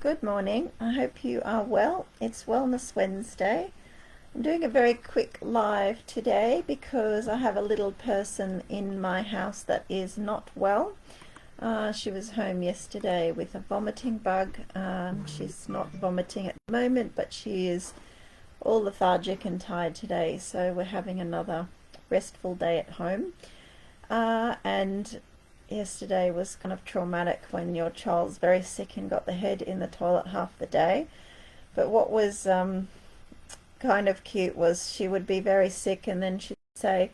Good morning. I hope you are well. It's Wellness Wednesday. I'm doing a very quick live today because I have a little person in my house that is not well. She was home yesterday with a vomiting bug. She's not vomiting at the moment, but she is all lethargic and tired today. So we're having another restful day at home. And yesterday was kind of traumatic when your child's very sick and got the head in the toilet half the day. But what was kind of cute was she would be very sick and then she'd say,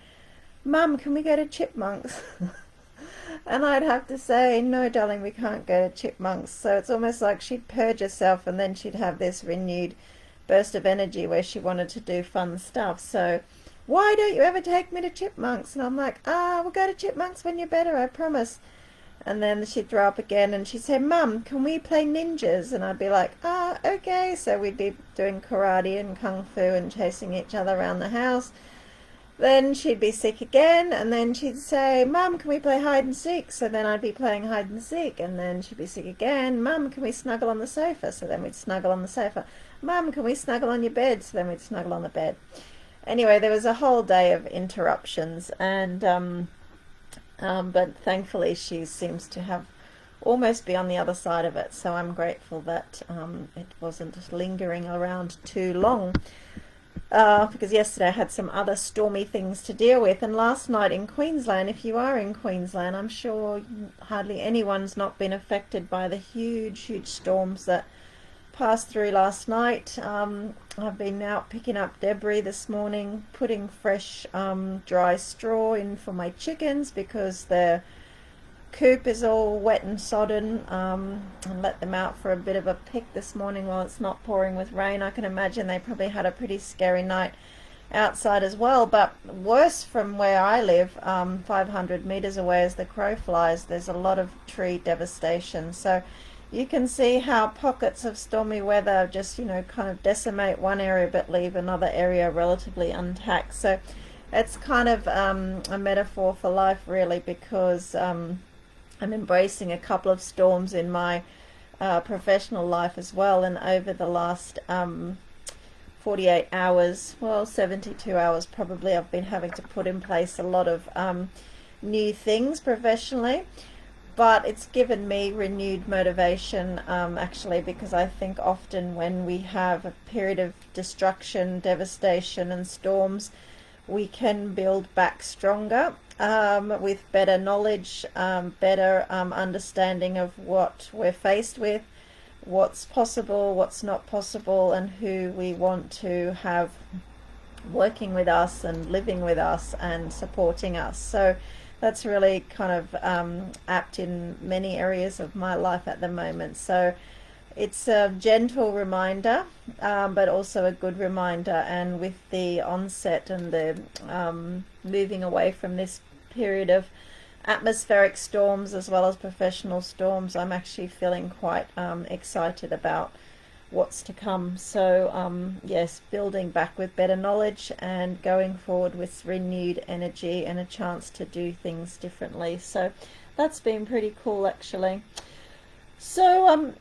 "Mum, can we go to Chipmunks?" And I'd have to say, "No, darling, we can't go to Chipmunks." So it's almost like she'd purge herself and then she'd have this renewed burst of energy where she wanted to do fun stuff. So, "Why don't you ever take me to Chipmunks?" And I'm like, "We'll go to Chipmunks when you're better, I promise." And then she'd throw up again and she'd say, "Mum, can we play ninjas?" And I'd be like, okay. So we'd be doing karate and kung fu and chasing each other around the house. Then she'd be sick again and then she'd say, "Mum, can we play hide and seek?" So then I'd be playing hide and seek, and then she'd be sick again. "Mum, can we snuggle on the sofa?" So then we'd snuggle on the sofa. "Mum, can we snuggle on your bed?" So then we'd snuggle on the bed. Anyway, there was a whole day of interruptions, and but thankfully she seems to have almost be on the other side of it. So I'm grateful that it wasn't lingering around too long. Because yesterday I had some other stormy things to deal with, and last night in Queensland, if you are in Queensland, I'm sure hardly anyone's not been affected by the huge storms that passed through last night. I've been out picking up debris this morning, putting fresh dry straw in for my chickens because their coop is all wet and sodden, and let them out for a bit of a pick this morning while it's not pouring with rain. I can imagine they probably had a pretty scary night outside as well, but worse from where I live, 500 meters away as the crow flies, there's a lot of tree devastation. So you can see how pockets of stormy weather just, kind of decimate one area but leave another area relatively intact. So it's kind of a metaphor for life, really, because I'm embracing a couple of storms in my professional life as well. And over the last 48 hours, 72 hours probably, I've been having to put in place a lot of new things professionally. But it's given me renewed motivation, actually, because I think often when we have a period of destruction, devastation and storms, we can build back stronger, with better knowledge, better understanding of what we're faced with, what's possible, what's not possible, and who we want to have working with us and living with us and supporting us. So that's really kind of apt in many areas of my life at the moment. So it's a gentle reminder, but also a good reminder. And with the onset and the moving away from this period of atmospheric storms as well as professional storms, I'm actually feeling quite excited about what's to come. So yes, building back with better knowledge and going forward with renewed energy and a chance to do things differently. So that's been pretty cool, actually. So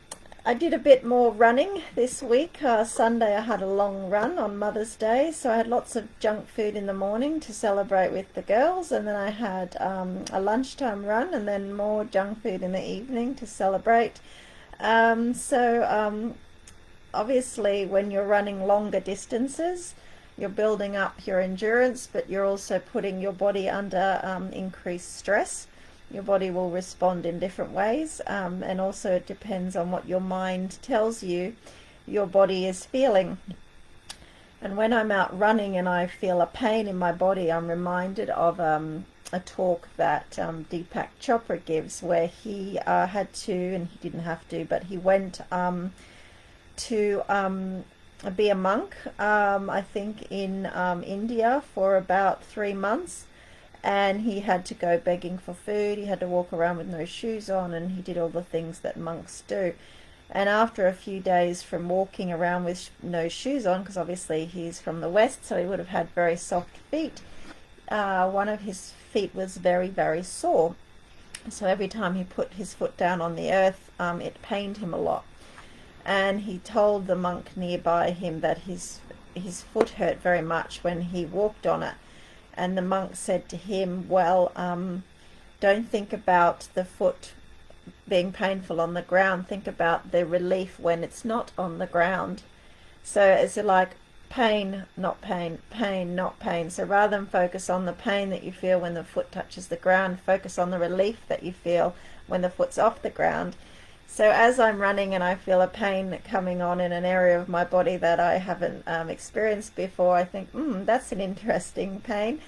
I did a bit more running this week. Sunday I had a long run on Mother's Day, so I had lots of junk food in the morning to celebrate with the girls, and then I had a lunchtime run and then more junk food in the evening to celebrate. Obviously when you're running longer distances, you're building up your endurance, but you're also putting your body under increased stress. Your body will respond in different ways, and also it depends on what your mind tells you your body is feeling. And when I'm out running and I feel a pain in my body, I'm reminded of a talk that Deepak Chopra gives, where he had to, and he didn't have to, but he went to be a monk, I think in India for about 3 months, and he had to go begging for food. He had to walk around with no shoes on, and he did all the things that monks do. And after a few days from walking around with no shoes on, because obviously he's from the West, so he would have had very soft feet, one of his feet was very sore. So every time he put his foot down on the earth, it pained him a lot. and he told the monk nearby him that his foot hurt very much when he walked on it. And the monk said to him, well, don't think about the foot being painful on the ground, think about the relief when it's not on the ground. So it's like pain, not pain, pain, not pain. So rather than focus on the pain that you feel when the foot touches the ground, focus on the relief that you feel when the foot's off the ground. So as I'm running and I feel a pain coming on in an area of my body that I haven't experienced before, I think, that's an interesting pain.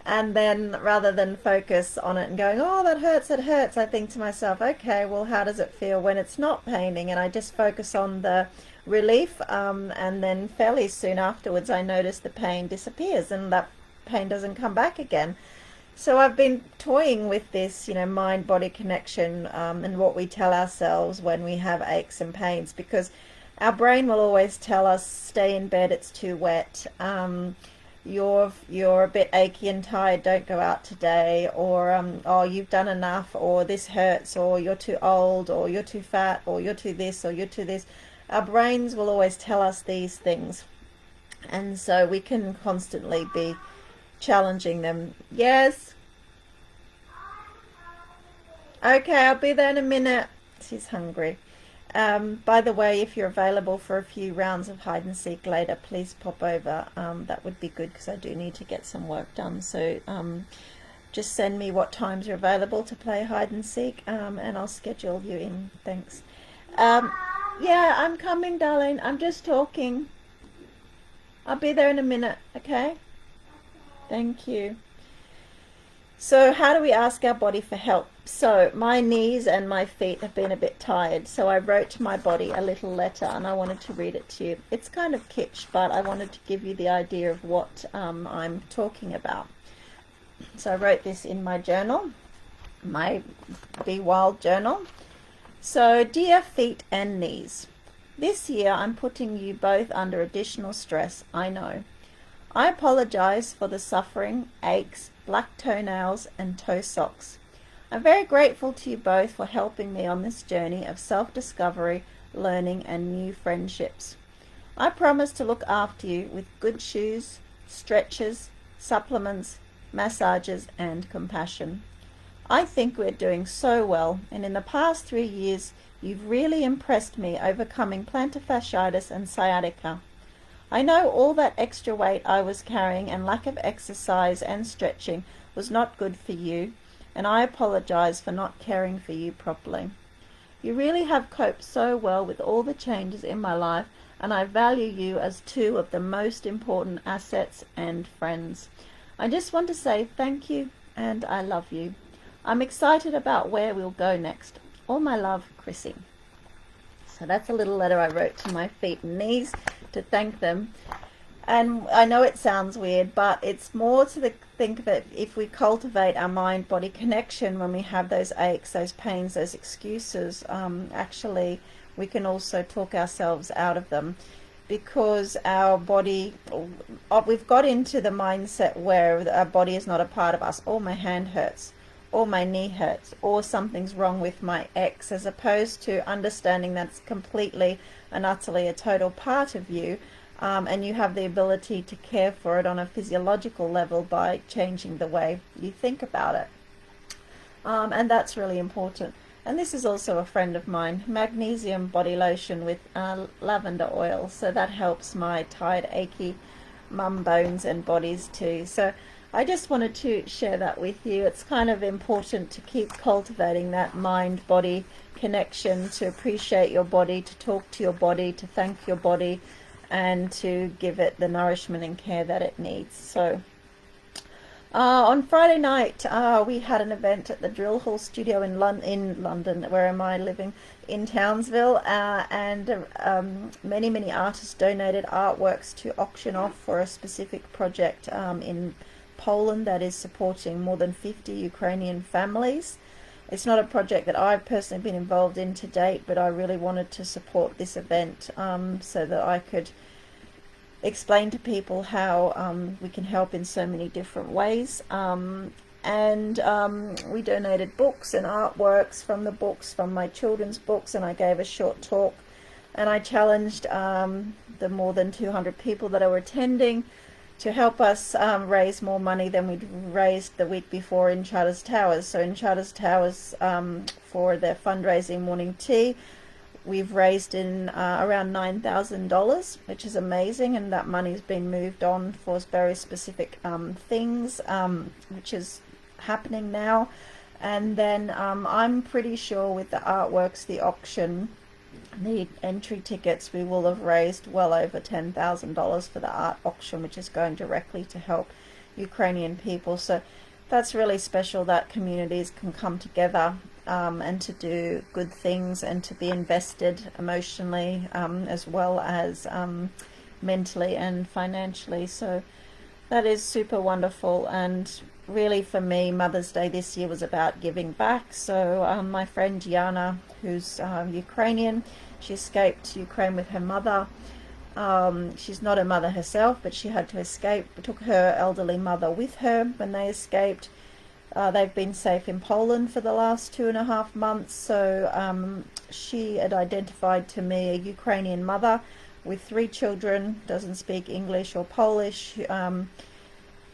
And then rather than focus on it and going, oh, that hurts, it hurts, I think to myself, okay, well, how does it feel when it's not paining? And I just focus on the relief, and then fairly soon afterwards I notice the pain disappears and that pain doesn't come back again. So I've been toying with this, mind-body connection, and what we tell ourselves when we have aches and pains, because our brain will always tell us, stay in bed, it's too wet, you're a bit achy and tired, don't go out today, or oh, you've done enough, or this hurts, or you're too old, or you're too fat, or you're too this, or you're too this. Our brains will always tell us these things, and so we can constantly be challenging them. Yes? Okay, I'll be there in a minute. She's hungry. By the way, if you're available for a few rounds of hide and seek later, please pop over. That would be good because I do need to get some work done. So just send me what times you're available to play hide and seek, and I'll schedule you in. Thanks. Yeah, I'm coming, darling. I'm just talking. I'll be there in a minute, okay? Thank you. So how do we ask our body for help? So my knees and my feet have been a bit tired, so I wrote to my body a little letter and I wanted to read it to you. It's kind of kitsch, but I wanted to give you the idea of what I'm talking about. So I wrote this in my journal, my Be Wild journal. So, dear feet and knees, this year I'm putting you both under additional stress, I know. I apologize for the suffering, aches, black toenails and toe socks. I'm very grateful to you both for helping me on this journey of self-discovery, learning and new friendships. I promise to look after you with good shoes, stretches, supplements, massages and compassion. I think we're doing so well, and in the past 3 years you've really impressed me overcoming plantar fasciitis and sciatica. I know all that extra weight I was carrying and lack of exercise and stretching was not good for you, and I apologize for not caring for you properly. You really have coped so well with all the changes in my life, and I value you as two of the most important assets and friends. I just want to say thank you and I love you. I'm excited about where we'll go next. All my love, Chrissy. So that's a little letter I wrote to my feet and knees to thank them. And I know it sounds weird, but it's more to think that if we cultivate our mind-body connection when we have those aches, those pains, those excuses, actually we can also talk ourselves out of them, because our body, we've got into the mindset where our body is not a part of us. Oh, my hand hurts, or my knee hurts, or something's wrong with my ex, as opposed to understanding that's completely and utterly a total part of you, and you have the ability to care for it on a physiological level by changing the way you think about it. And that's really important. And this is also a friend of mine, magnesium body lotion with lavender oil, so that helps my tired, achy mum bones and bodies too. So I just wanted to share that with you. It's kind of important to keep cultivating that mind-body connection, to appreciate your body, to talk to your body, to thank your body, and to give it the nourishment and care that it needs. So on Friday night, we had an event at the Drill Hall Studio in London, where am I living? In Townsville, and many artists donated artworks to auction off for a specific project in Poland that is supporting more than 50 Ukrainian families. It's not a project that I've personally been involved in to date, but I really wanted to support this event so that I could explain to people how we can help in so many different ways. And we donated books and artworks from the books, from my children's books, and I gave a short talk and I challenged the more than 200 people that were attending to help us raise more money than we'd raised the week before in Charters Towers. So in Charters Towers, for their fundraising morning tea, we've raised in around $9,000, which is amazing, and that money's been moved on for very specific things, which is happening now. And then I'm pretty sure with the artworks, the auction, the entry tickets, we will have raised well over $10,000 for the art auction, which is going directly to help Ukrainian people. So that's really special that communities can come together and to do good things and to be invested emotionally as well as mentally and financially. So that is super wonderful. And really for me, Mother's Day this year was about giving back. So my friend Yana, who's Ukrainian, she escaped Ukraine with her mother. She's not a mother herself, but she had to escape. We took her elderly mother with her when they escaped. They've been safe in Poland for the last 2.5 months. So she had identified to me a Ukrainian mother with 3 children, doesn't speak English or Polish.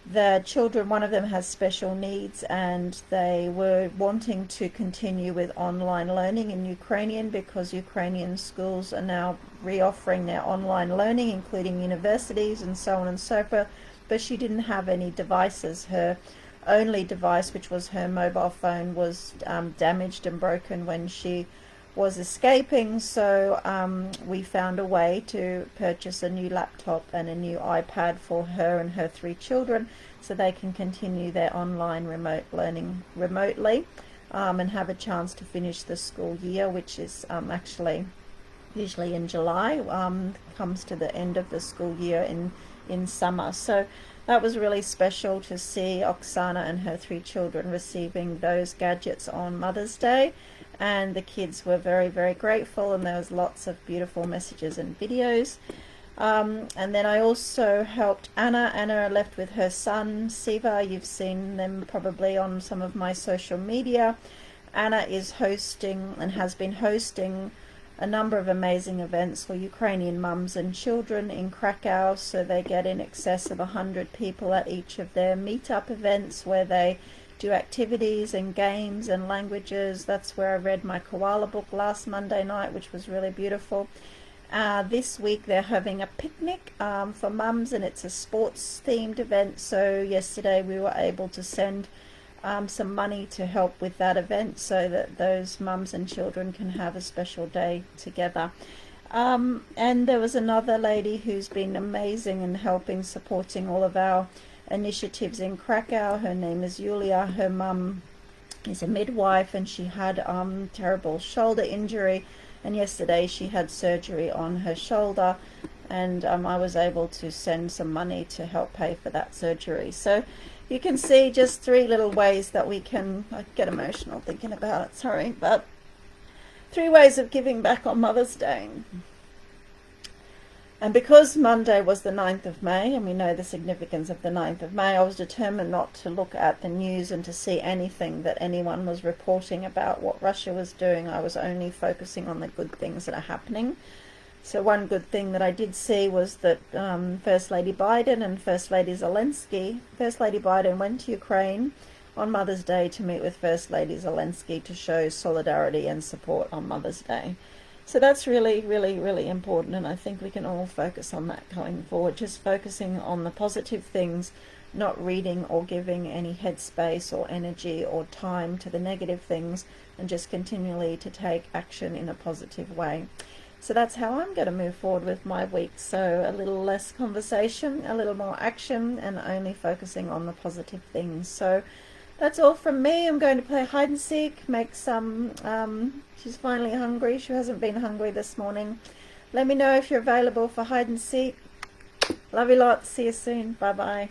The children, one of them has special needs, and they were wanting to continue with online learning in Ukrainian because Ukrainian schools are now reoffering their online learning, including universities and so on and so forth. But she didn't have any devices. Her only device, which was her mobile phone, was damaged and broken when she was escaping. So we found a way to purchase a new laptop and a new iPad for her and her 3 children so they can continue their online remote learning remotely and have a chance to finish the school year, which is actually usually in July, comes to the end of the school year in summer. So that was really special to see Oksana and her 3 children receiving those gadgets on Mother's Day. And the kids were very, very grateful, and there was lots of beautiful messages and videos. And then I also helped Anna. Anna left with her son, Siva. You've seen them probably on some of my social media. Anna is hosting and has been hosting a number of amazing events for Ukrainian mums and children in Krakow. So they get in excess of 100 people at each of their meetup events where they do activities and games and languages. That's where I read my koala book last Monday night, which was really beautiful. This week they're having a picnic for mums, and it's a sports themed event. So yesterday we were able to send some money to help with that event so that those mums and children can have a special day together. And there was another lady who's been amazing in helping, supporting all of our initiatives in Krakow. Her name is Yulia. Her mum is a midwife, and she had terrible shoulder injury, and yesterday she had surgery on her shoulder, and I was able to send some money to help pay for that surgery. So you can see just 3 little ways that we can, I get emotional thinking about it, sorry, but 3 ways of giving back on Mother's Day. And because Monday was the 9th of May, and we know the significance of the 9th of May, I was determined not to look at the news and to see anything that anyone was reporting about what Russia was doing. I was only focusing on the good things that are happening. So one good thing that I did see was that First Lady Biden and First Lady Zelensky, First Lady Biden went to Ukraine on Mother's Day to meet with First Lady Zelensky to show solidarity and support on Mother's Day. So that's really, really, really important, and I think we can all focus on that going forward, just focusing on the positive things, not reading or giving any headspace or energy or time to the negative things, and just continually to take action in a positive way. So that's how I'm going to move forward with my week. So a little less conversation, a little more action, and only focusing on the positive things. So that's all from me. I'm going to play hide and seek, make some, she's finally hungry. She hasn't been hungry this morning. Let me know if you're available for hide and seek. Love you lots. See you soon. Bye-bye.